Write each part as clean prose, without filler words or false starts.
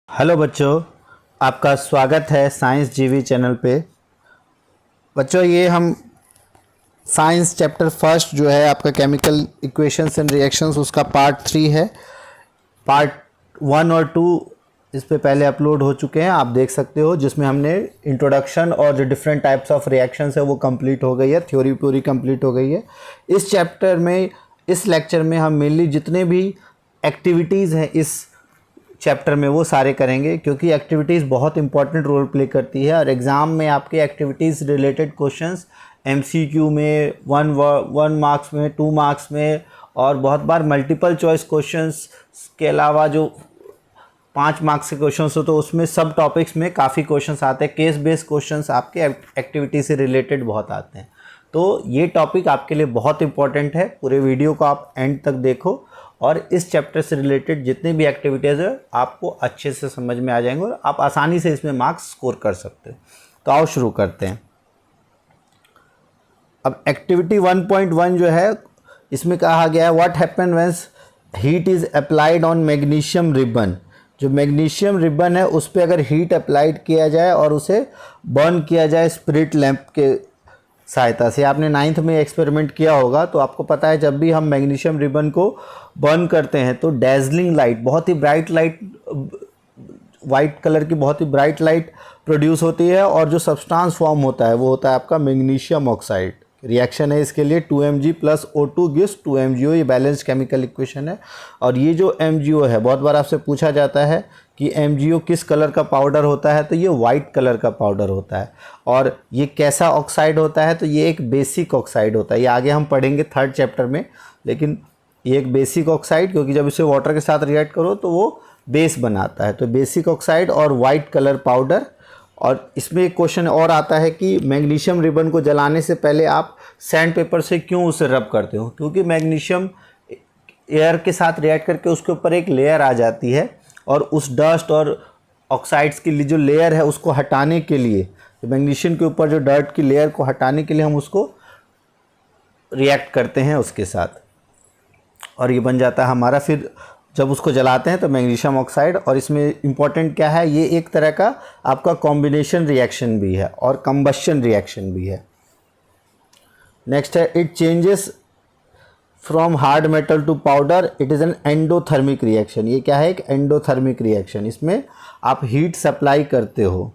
Hello बच्चों, आपका स्वागत है साइंस जीवी चैनल पे। बच्चों, ये हम साइंस चैप्टर फर्स्ट जो है आपका केमिकल इक्वेशंस एंड रिएक्शंस, उसका पार्ट 3 है। पार्ट 1 और 2 इस पे पहले अपलोड हो चुके हैं, आप देख सकते हो, जिसमें हमने इंट्रोडक्शन और जो डिफरेंट टाइप्स ऑफ रिएक्शंस है वो कंप्लीट हो गई है, थ्योरी पूरी कंप्लीट हो गई है। इस चैप्टर में, इस लेक्चर में हम मेनली जितने भी एक्टिविटीज़ हैं इस चैप्टर में वो सारे करेंगे, क्योंकि एक्टिविटीज़ बहुत इंपॉर्टेंट रोल प्ले करती है और एग्ज़ाम में आपके एक्टिविटीज़ रिलेटेड क्वेश्चंस एमसीक्यू में 1 मार्क्स में, 2 मार्क्स में, और बहुत बार मल्टीपल चॉइस क्वेश्चंस के अलावा जो 5 मार्क्स के क्वेश्चंस हो तो उसमें सब टॉपिक्स में काफ़ी क्वेश्चंस आते हैं। केस बेस्ड क्वेश्चंस आपके एक्टिविटी से रिलेटेड बहुत आते हैं। तो ये टॉपिक आपके लिए बहुत इंपॉर्टेंट है। पूरे वीडियो को आप एंड तक देखो और इस चैप्टर से रिलेटेड जितनी भी एक्टिविटीज़ है आपको अच्छे से समझ में आ जाएंगे और आप आसानी से इसमें मार्क्स स्कोर कर सकते हैं। तो आओ शुरू करते हैं। अब एक्टिविटी 1.1 जो है, इसमें कहा गया है what happen when heat is applied on magnesium ribbon. जो मैग्नीशियम रिबन है उस पर अगर हीट अप्लाइड किया जाए और उसे बर्न किया जाए स्पिरिट लैंप के सहायता से। आपने 9th में एक्सपेरिमेंट किया होगा तो आपको पता है, जब भी हम मैग्नीशियम रिबन को बर्न करते हैं तो डेजलिंग लाइट, बहुत ही ब्राइट लाइट, वाइट कलर की बहुत ही ब्राइट लाइट प्रोड्यूस होती है और जो सब्सटेंस फॉर्म होता है वो होता है आपका मैग्नीशियम ऑक्साइड। रिएक्शन है इसके लिए 2Mg + O2 गिव्स 2MgO। ये बैलेंस केमिकल इक्वेशन है। और ये जो MgO है, बहुत बार आपसे पूछा जाता है कि MgO किस कलर का पाउडर होता है, तो ये वाइट कलर का पाउडर होता है। और ये कैसा ऑक्साइड होता है, तो ये एक बेसिक ऑक्साइड होता है। ये आगे हम पढ़ेंगे 3rd चैप्टर में, लेकिन ये एक बेसिक ऑक्साइड, क्योंकि जब इसे वाटर के साथ रिएक्ट करो तो वो बेस बनाता है। तो बेसिक ऑक्साइड और वाइट कलर पाउडर। और इसमें एक क्वेश्चन और आता है कि मैग्नीशियम रिबन को जलाने से पहले आप सैंड पेपर से क्यों उसे रब करते हो? क्योंकि मैग्नीशियम एयर के साथ रिएक्ट करके उसके ऊपर एक लेयर आ जाती है और उस डस्ट और ऑक्साइड्स की जो लेयर है उसको हटाने के लिए, तो मैग्नीशियम के ऊपर जो डर्ट की लेयर को हटाने के लिए हम उसको रिएक्ट करते हैं उसके साथ, और ये बन जाता है हमारा, फिर जब उसको जलाते हैं तो मैग्नीशियम ऑक्साइड। और इसमें इम्पॉर्टेंट क्या है, ये एक तरह का आपका कॉम्बिनेशन रिएक्शन भी है और कंबशन रिएक्शन भी है। नेक्स्ट है it changes from hard metal to powder, it is an endothermic reaction. ये क्या है? एक एंडोथर्मिक रिएक्शन। इसमें आप हीट सप्लाई करते हो,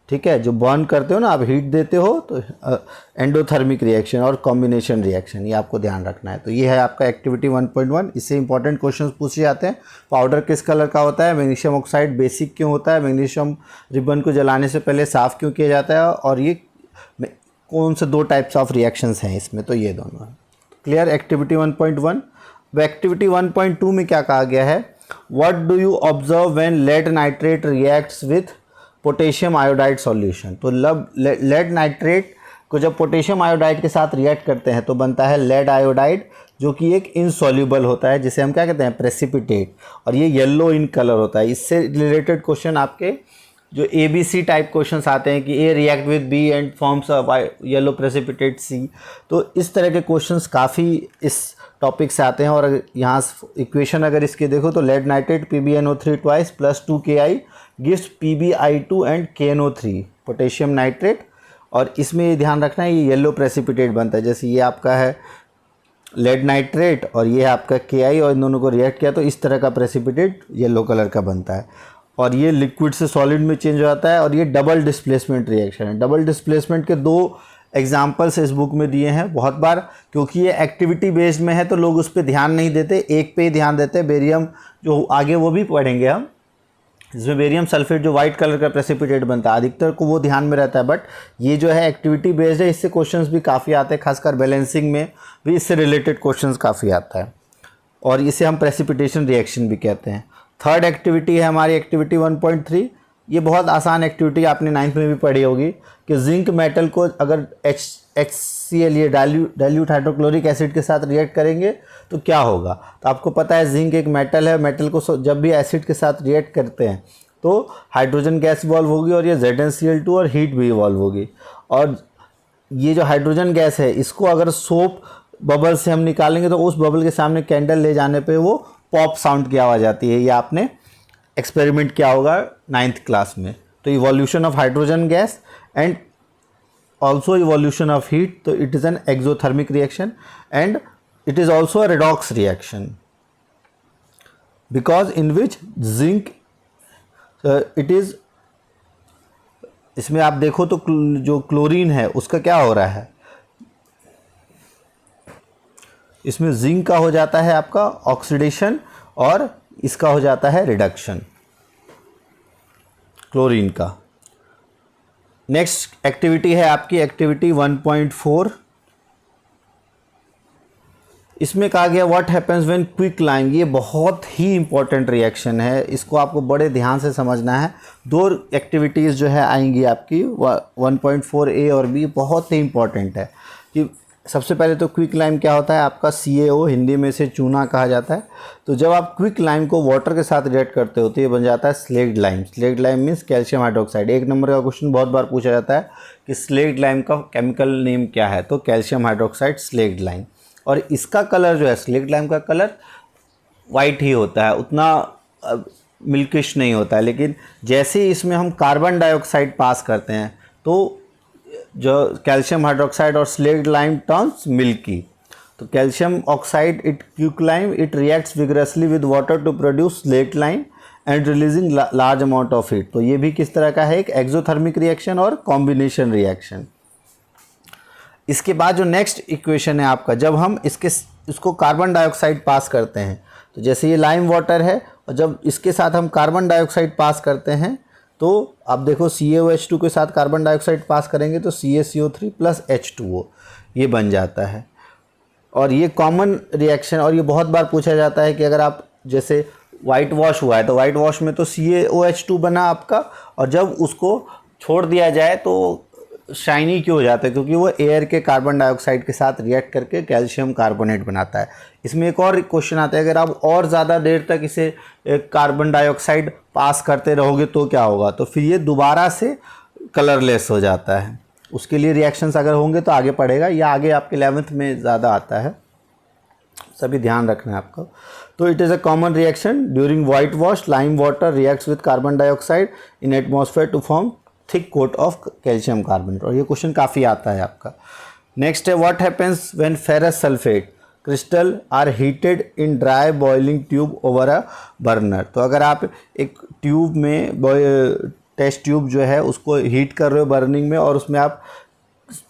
ठीक है, जो बर्न करते हो ना, आप हीट देते हो, तो एंडोथर्मिक रिएक्शन और कॉम्बिनेशन रिएक्शन, ये आपको ध्यान रखना है। तो ये है आपका एक्टिविटी 1.1। इससे इंपॉर्टेंट क्वेश्चंस पूछे जाते हैं। पाउडर किस कलर का होता है? मैग्नीशियम ऑक्साइड बेसिक क्यों होता है? मैग्नीशियम रिबन को जलाने से पहले साफ़ क्यों किया जाता है? और ये कौन से 2 टाइप्स ऑफ रिएक्शंस हैं इसमें? तो ये दोनों हैं। Clear activity 1.1। एक्टिविटी 1.2 में क्या कहा गया है? What do you observe when lead nitrate reacts with potassium iodide solution. तो लेड नाइट्रेट को जब पोटेशियम आयोडाइड के साथ रिएक्ट करते हैं तो बनता है लेड आयोडाइड, जो कि एक इनसॉल्युबल होता है, जिसे हम क्या कहते हैं? प्रेसिपिटेट। और ये येलो इन कलर होता है। इससे रिलेटेड क्वेश्चन आपके जो ABC टाइप क्वेश्चंस आते हैं कि A react with B and forms a yellow precipitate C। तो इस तरह के क्वेश्चंस काफ़ी इस टॉपिक से आते हैं। और यहाँ इक्वेशन अगर इसके देखो तो lead nitrate PbNO3 twice + 2Ki gives PbI2 and KNO3 potassium nitrate. और इसमें ये ध्यान रखना है, ये येलो प्रेसिपिटेट बनता है। जैसे ये आपका है लेड नाइट्रेट और ये है आपका Ki, और इन दोनों को रिएक्ट किया तो इस तरह का प्रेसिपिटेट येलो कलर का बनता है। और ये लिक्विड से सॉलिड में चेंज हो जाता है। और ये डबल डिस्प्लेसमेंट रिएक्शन है। डबल डिस्प्लेसमेंट के 2 एग्जाम्पल्स इस बुक में दिए हैं। बहुत बार क्योंकि ये एक्टिविटी बेस्ड में है तो लोग उस पर ध्यान नहीं देते, एक पे ही ध्यान देते हैं। बेरियम जो आगे वो भी पढ़ेंगे हम, इसमें बेरियम सल्फेट जो वाइट कलर का प्रेसिपिटेट बनता है, अधिकतर को वो ध्यान में रहता है। बट ये जो है एक्टिविटी बेस्ड है, इससे क्वेश्चंस भी काफ़ी आते हैं, खासकर बैलेंसिंग में भी इससे रिलेटेड क्वेश्चंस काफ़ी आता है। और इसे हम प्रेसिपिटेशन रिएक्शन भी कहते हैं। 3rd एक्टिविटी है हमारी एक्टिविटी 1.3। ये बहुत आसान एक्टिविटी, आपने 9th में भी पढ़ी होगी कि जिंक मेटल को अगर HCl ये डाइल्यूट हाइड्रोक्लोरिक एसिड के साथ रिएक्ट करेंगे तो क्या होगा? तो आपको पता है जिंक एक मेटल है। मेटल को जब भी एसिड के साथ रिएक्ट करते हैं तो हाइड्रोजन गैस इवॉल्व होगी और ये ZnCl2 और हीट भी इवॉल्व होगी। और ये जो हाइड्रोजन गैस है, इसको अगर सोप बबल से हम निकालेंगे तो उस बबल के सामने कैंडल ले जाने पे वो पॉप साउंड की आवाज़ आती है। ये आपने एक्सपेरिमेंट किया होगा 9th क्लास में। तो evolution of hydrogen gas and also evolution of heat, so it is an exothermic reaction and it is also a redox reaction because in which zinc it is, इसमें आप देखो तो जो chlorine है उसका क्या हो रहा है, इसमें जिंक का हो जाता है आपका ऑक्सीडेशन और इसका हो जाता है रिडक्शन क्लोरीन का। नेक्स्ट एक्टिविटी है आपकी एक्टिविटी 1.4। इसमें कहा गया what happens when quick lime. ये बहुत ही इंपॉर्टेंट रिएक्शन है, इसको आपको बड़े ध्यान से समझना है। दो एक्टिविटीज़ जो है आएंगी आपकी 1.4A और B, बहुत ही इंपॉर्टेंट है कि सबसे पहले तो क्विक लाइम क्या होता है आपका, CaO हिंदी में से चूना कहा जाता है। तो जब आप क्विक लाइम को वाटर के साथ रिएक्ट करते हो तो ये बन जाता है slaked lime. Slaked lime means calcium hydroxide. एक नंबर का क्वेश्चन बहुत बार पूछा जाता है कि स्लेग्ड लाइम का केमिकल नेम क्या है, तो कैल्शियम हाइड्रोक्साइड स्लेग्ड लाइम। और इसका कलर जो है स्लेग्ड लाइम का कलर वाइट ही होता है, उतना मिल्किश नहीं होता है। लेकिन जैसे ही इसमें हम कार्बन डाइऑक्साइड पास करते हैं तो जो कैल्शियम हाइड्रोक्साइड और स्लेग्ड लाइम टर्न्स मिल्की। तो calcium oxide it quick lime it reacts vigorously with water to produce slaked lime and releasing large amount of heat. तो ये भी किस तरह का है, एक एक्सोथर्मिक रिएक्शन और कॉम्बिनेशन रिएक्शन। इसके बाद जो नेक्स्ट इक्वेशन है आपका, जब हम इसको कार्बन डाइऑक्साइड पास करते हैं, तो जैसे ये लाइम वाटर है और जब इसके साथ हम कार्बन डाइऑक्साइड पास करते हैं तो आप देखो CaOH2 के साथ कार्बन डाइऑक्साइड पास करेंगे तो CaCO3 प्लस H2O ये बन जाता है। और ये कॉमन रिएक्शन, और ये बहुत बार पूछा जाता है कि अगर आप जैसे वाइट वॉश हुआ है तो वाइट वॉश में तो CaOH2 बना आपका, और जब उसको छोड़ दिया जाए तो शाइनी क्यों हो जाता है, क्योंकि वो एयर के कार्बन डाइऑक्साइड के साथ रिएक्ट करके कैल्शियम कार्बोनेट बनाता है। इसमें एक और क्वेश्चन आता है, अगर आप और ज़्यादा देर तक इसे कार्बन डाइऑक्साइड पास करते रहोगे तो क्या होगा, तो फिर ये दोबारा से कलरलेस हो जाता है। उसके लिए रिएक्शंस अगर होंगे तो आगे पढ़ेगा, या आगे आपके 11th में ज़्यादा आता है, सभी ध्यान रखना है आपको। तो it is a common reaction during white wash, lime water reacts with carbon dioxide in atmosphere to form thick coat of calcium carbonate. और ये क्वेश्चन काफ़ी आता है आपका। नेक्स्ट है what happens when ferrous sulphate crystal are heated in dry boiling tube over a burner. तो अगर आप एक ट्यूब में टेस्ट ट्यूब जो है उसको हीट कर रहे हो बर्निंग में, और उसमें आप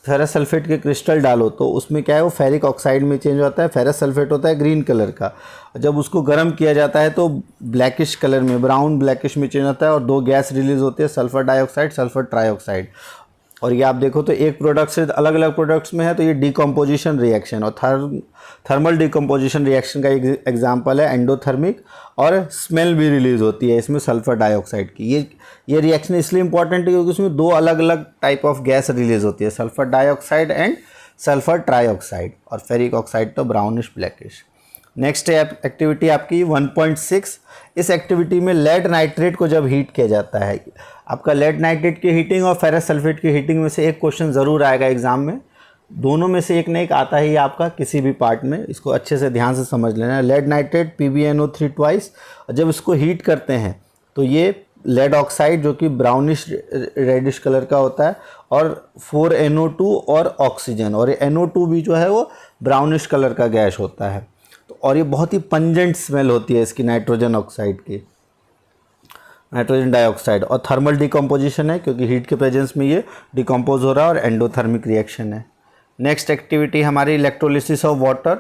फेरस सल्फेट के क्रिस्टल डालो तो उसमें क्या है, वो फेरिक ऑक्साइड में चेंज होता है। फेरस सल्फेट होता है ग्रीन कलर का, जब उसको गर्म किया जाता है तो ब्लैकिश कलर में, ब्राउन ब्लैकिश में चेंज होता है, और दो गैस रिलीज होती है, सल्फर डाइऑक्साइड, सल्फर ट्राइऑक्साइड। और ये आप देखो तो एक प्रोडक्ट से अलग अलग प्रोडक्ट्स में है, तो ये डिकम्पोजिशन रिएक्शन और थर्मल डिकम्पोजिशन रिएक्शन का एक एग्जांपल है एंडोथर्मिक, और स्मेल भी रिलीज होती है इसमें सल्फर डाइऑक्साइड की। ये रिएक्शन इसलिए इंपॉर्टेंट है क्योंकि उसमें दो अलग अलग टाइप ऑफ गैस रिलीज होती है, sulphur dioxide and sulphur trioxide, और फेरिक ऑक्साइड तो ब्राउनिश ब्लैकिश। नेक्स्ट एक्टिविटी आपकी 1.6। इस एक्टिविटी में लेड नाइट्रेट को जब हीट किया जाता है, आपका लेड नाइट्रेट की हीटिंग और फेरस सल्फेट की हीटिंग में से एक क्वेश्चन ज़रूर आएगा एग्जाम में, दोनों में से एक ना एक आता ही आपका किसी भी पार्ट में, इसको अच्छे से ध्यान से समझ लेना। लेड नाइट्रेट PbNO3 ट्वाइस, और जब इसको हीट करते हैं तो ये लेड ऑक्साइड जो कि ब्राउनिश रेडिश कलर का होता है, और 4NO2 और ऑक्सीजन, और ये NO2 भी जो है वो ब्राउनिश कलर का गैस होता है। और ये बहुत ही पंजेंट स्मेल होती है इसकी, नाइट्रोजन ऑक्साइड की, नाइट्रोजन डाइऑक्साइड। और थर्मल डिकम्पोजिशन है क्योंकि हीट के प्रेजेंस में ये डिकम्पोज हो रहा है, और एंडोथर्मिक रिएक्शन है। नेक्स्ट एक्टिविटी हमारी electrolysis of water,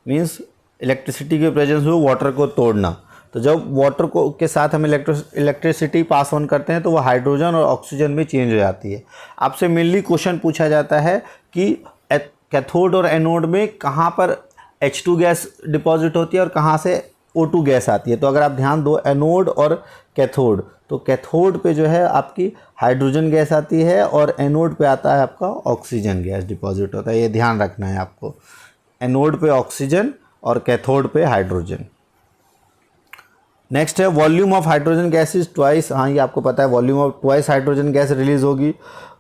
means electricity के प्रेजेंस में वाटर को तोड़ना। तो जब वाटर को के साथ हम इलेक्ट्रिसिटी पास ऑन करते हैं तो वो हाइड्रोजन और ऑक्सीजन में चेंज हो जाती है। आपसे मेनली क्वेश्चन पूछा जाता है कि कैथोड और एनोड में कहाँ पर H2 गैस डिपॉजिट होती है और कहाँ से O2 गैस आती है। तो अगर आप ध्यान दो एनोड और कैथोड, तो कैथोड पे जो है आपकी हाइड्रोजन गैस आती है और एनोड पे आता है आपका ऑक्सीजन गैस डिपॉजिट होता है। ये ध्यान रखना है आपको, एनोड पे ऑक्सीजन और कैथोड पे हाइड्रोजन। नेक्स्ट है volume of hydrogen gas is twice. हाँ, ये आपको पता है, volume of twice hydrogen gas release होगी,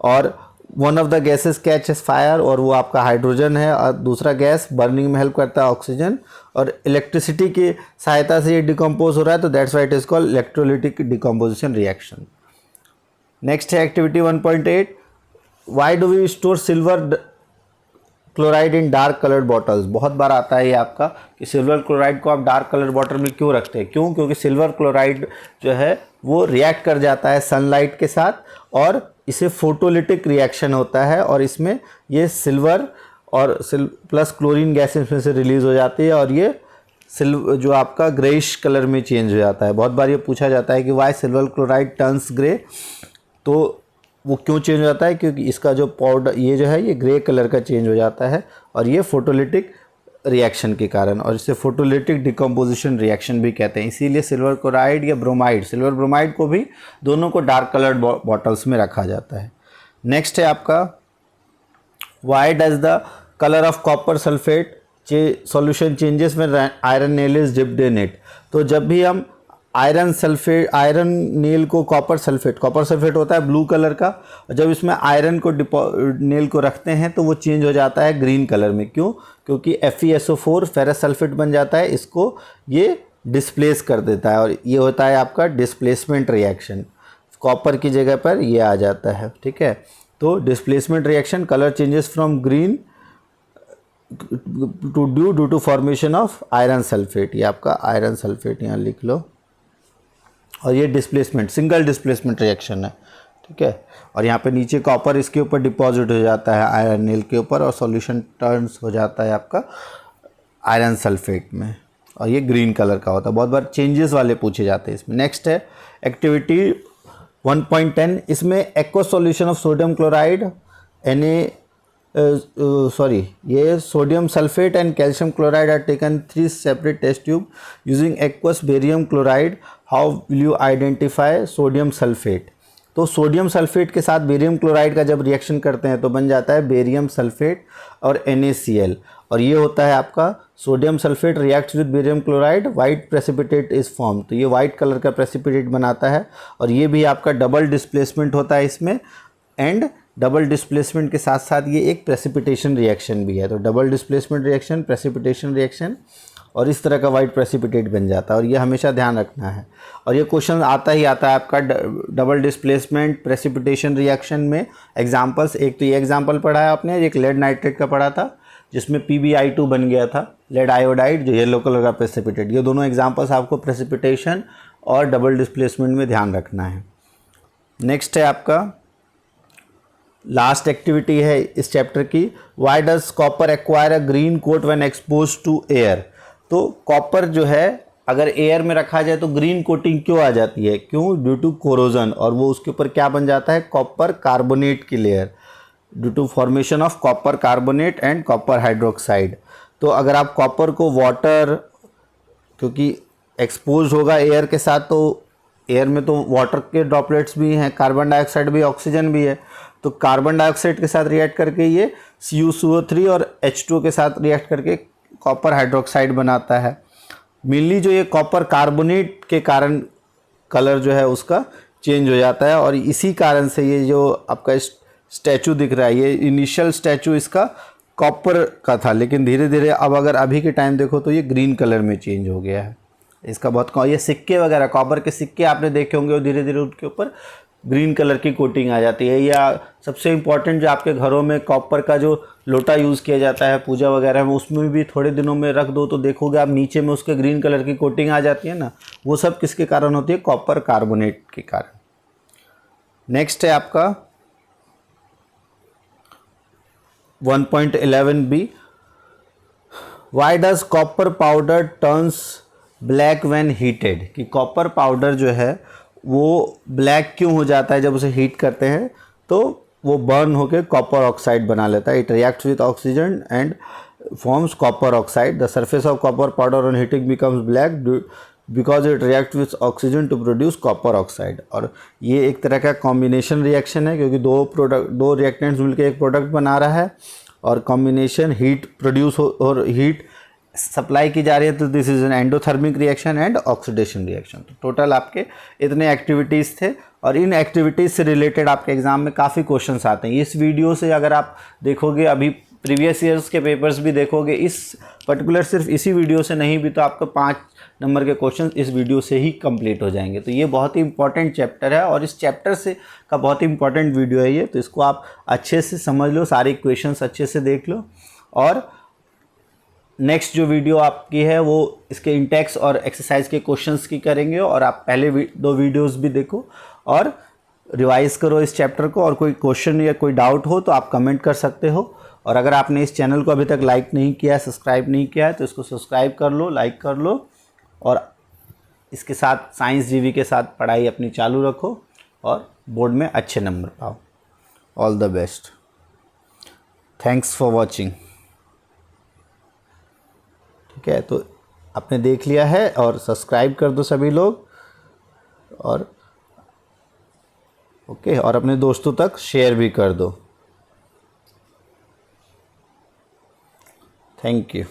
और one of the gases catches fire, और वो आपका हाइड्रोजन है, और दूसरा गैस बर्निंग में हेल्प करता है ऑक्सीजन, और इलेक्ट्रिसिटी की सहायता से ये डिकम्पोज हो रहा है, तो that's why it is called electrolytic decomposition reaction. Next है activity 1.8, why do we store silver chloride in dark coloured bottles. बहुत बार आता है ये आपका कि सिल्वर क्लोराइड को आप डार्क कलर बॉटल में क्यों रखते हैं, क्यों, क्योंकि सिल्वर क्लोराइड जो है वो रिएक्ट कर जाता है सनलाइट के साथ, और इसे फोटोलिटिक रिएक्शन होता है, और इसमें ये सिल्वर और प्लस क्लोरीन गैस इसमें से रिलीज हो जाती है, और ये सिल्वर जो आपका ग्रेइश कलर में चेंज हो जाता है। बहुत बार ये पूछा जाता है कि why silver chloride turns grey, तो वो क्यों चेंज हो जाता है, क्योंकि इसका जो पाउडर ये जो है ये ग्रे कलर का चेंज हो जाता है, और ये फोटोलिटिक रिएक्शन के कारण, और इसे फोटोलिटिक डिकम्पोजिशन रिएक्शन भी कहते हैं। इसीलिए सिल्वर क्लोराइड या ब्रोमाइड, सिल्वर ब्रोमाइड को भी दोनों को डार्क कलर्ड बॉटल्स में रखा जाता है। नेक्स्ट है आपका why does the colour of copper sulphate solution changes when iron nail is dipped in it. तो जब भी हम आयरन नेल को कॉपर सल्फेट होता है ब्लू कलर का, जब इसमें आयरन को नेल को रखते हैं तो वो चेंज हो जाता है ग्रीन कलर में। क्यों? क्योंकि FeSO4 फेरस सल्फेट बन जाता है, इसको ये डिस्प्लेस कर देता है, और ये होता है आपका डिस्प्लेसमेंट रिएक्शन। कॉपर की जगह पर ये आ जाता है, ठीक है। तो displacement reaction, colour changes from green due to formation of iron sulphate. ये आपका आयरन सल्फेट यहाँ लिख लो, और ये डिस्प्लेसमेंट सिंगल डिस्प्लेसमेंट रिएक्शन है, ठीक है। और यहाँ पे नीचे कॉपर इसके ऊपर डिपॉजिट हो जाता है आयरन नेल के ऊपर, और सॉल्यूशन टर्न्स हो जाता है आपका आयरन सल्फेट में, और ये ग्रीन कलर का होता है। बहुत बार चेंजेस वाले पूछे जाते हैं इसमें। नेक्स्ट है एक्टिविटी 1.10, इसमें aqueous solution of sodium chloride ये sodium sulphate and calcium chloride are taken 3 separate test tube using aqueous barium chloride, how will you identify sodium sulphate. तो सोडियम सल्फेट के साथ बेरियम क्लोराइड का जब reaction करते हैं तो बन जाता है बेरियम सल्फेट और NaCl, और ये होता है आपका sodium sulphate reacts with barium chloride, white precipitate is form. तो ये वाइट कलर का प्रेसिपिटेट बनाता है, और ये भी आपका डबल डिस्प्लेसमेंट होता है इसमें, एंड डबल डिस्प्लेसमेंट के साथ साथ ये एक प्रेसिपिटेशन रिएक्शन भी है। तो double displacement reaction, precipitation reaction, और इस तरह का वाइट प्रेसिपिटेट बन जाता है, और ये हमेशा ध्यान रखना है। और ये क्वेश्चन आता ही आता है आपका डबल डिस्प्लेसमेंट प्रेसिपिटेशन रिएक्शन में। एग्जांपल्स, एक तो ये एग्जांपल पढ़ा है आपने, एक लेड नाइट्रेट का पढ़ा था जिसमें PbI2 बन गया था, लेड आयोडाइड जो येलो कलर का प्रेसिपिटेट। ये दोनों एग्जांपल्स आपको प्रेसिपिटेशन और डबल डिस्प्लेसमेंट में ध्यान रखना है। नेक्स्ट है आपका लास्ट एक्टिविटी है इस चैप्टर की, why does copper acquire a green coat when expose to air. तो कॉपर जो है अगर एयर में रखा जाए तो ग्रीन कोटिंग क्यों आ जाती है, क्यों? ड्यू टू कोरोजन, और वो उसके ऊपर क्या बन जाता है, कॉपर कार्बोनेट की layer, due to formation of copper carbonate and copper hydroxide. तो अगर आप कॉपर को वाटर, क्योंकि एक्सपोज होगा एयर के साथ, तो एयर में तो वाटर के ड्रॉपलेट्स भी हैं, कार्बन डाइऑक्साइड भी, ऑक्सीजन भी है, तो कार्बन डाइऑक्साइड के साथ रिएक्ट करके ये CuSO3 और H2O के साथ रिएक्ट करके कॉपर हाइड्रोक्साइड बनाता है। मेनली जो ये कॉपर कार्बोनेट के कारण कलर जो है उसका चेंज हो जाता है, और इसी कारण से ये जो आपका स्टैचू दिख रहा है, ये इनिशियल स्टैचू इसका कॉपर का था, लेकिन धीरे धीरे अब अगर अभी के टाइम देखो तो ये ग्रीन कलर में चेंज हो गया है। इसका बहुत ये सिक्के वगैरह, कॉपर के सिक्के आपने देखे होंगे, और धीरे धीरे उनके ऊपर ग्रीन कलर की कोटिंग आ जाती है। या सबसे इम्पॉर्टेंट, जो आपके घरों में कॉपर का जो लोटा यूज़ किया जाता है पूजा वगैरह में, उसमें भी थोड़े दिनों में रख दो तो देखोगे आप नीचे में उसके ग्रीन कलर की कोटिंग आ जाती है ना, वो सब किसके कारण होती है, कॉपर कार्बोनेट के कारण। नेक्स्ट है आपका 1.11b, Y does copper powder turns black when heated. कि कॉपर पाउडर जो है वो ब्लैक क्यों हो जाता है जब उसे हीट करते हैं, तो वो बर्न होकर कॉपर ऑक्साइड बना लेता है। It reacts with oxygen and forms copper oxide. The surface of copper powder on heating becomes black because it react with oxygen to produce copper oxide. और ये एक तरह का कॉम्बिनेशन रिएक्शन है, क्योंकि दो रिएक्टेंट्स मिलकर एक प्रोडक्ट बना रहा है, और कॉम्बिनेशन हीट प्रोड्यूस और हीट सप्लाई की जा रही है, तो this is an endothermic reaction and oxidation reaction. तो टोटल आपके इतने एक्टिविटीज़ थे, और इन एक्टिविटीज़ से रिलेटेड आपके एग्ज़ाम में काफ़ी क्वेश्चंस आते हैं। इस वीडियो से अगर आप देखोगे, अभी प्रीवियस ईयर्स के पेपर्स भी देखोगे, इस पर्टिकुलर सिर्फ इसी वीडियो से नहीं भी तो आपको 5 नंबर के क्वेश्चन इस वीडियो से ही कंप्लीट हो जाएंगे। तो ये बहुत ही इंपॉर्टेंट चैप्टर है और इस चैप्टर से का बहुत ही इंपॉर्टेंट वीडियो है ये, तो इसको आप अच्छे से समझ लो, सारे क्वेश्चंस अच्छे से देख लो। और नेक्स्ट जो वीडियो आपकी है वो इसके इंटेक्स और एक्सरसाइज के क्वेश्चंस की करेंगे, और आप पहले 2 वीडियोस भी देखो और रिवाइज करो इस चैप्टर को। और कोई क्वेश्चन या कोई डाउट हो तो आप कमेंट कर सकते हो। और अगर आपने इस चैनल को अभी तक लाइक नहीं किया है, सब्सक्राइब नहीं किया है, तो इसको सब्सक्राइब कर लो, लाइक कर लो, और इसके साथ साइंस जीवी के साथ पढ़ाई अपनी चालू रखो और बोर्ड में अच्छे नंबर पाओ। All the best. Thanks for watching. ठीक है, तो आपने देख लिया है और सब्सक्राइब कर दो सभी लोग, और ओके, और अपने दोस्तों तक शेयर भी कर दो। Thank you.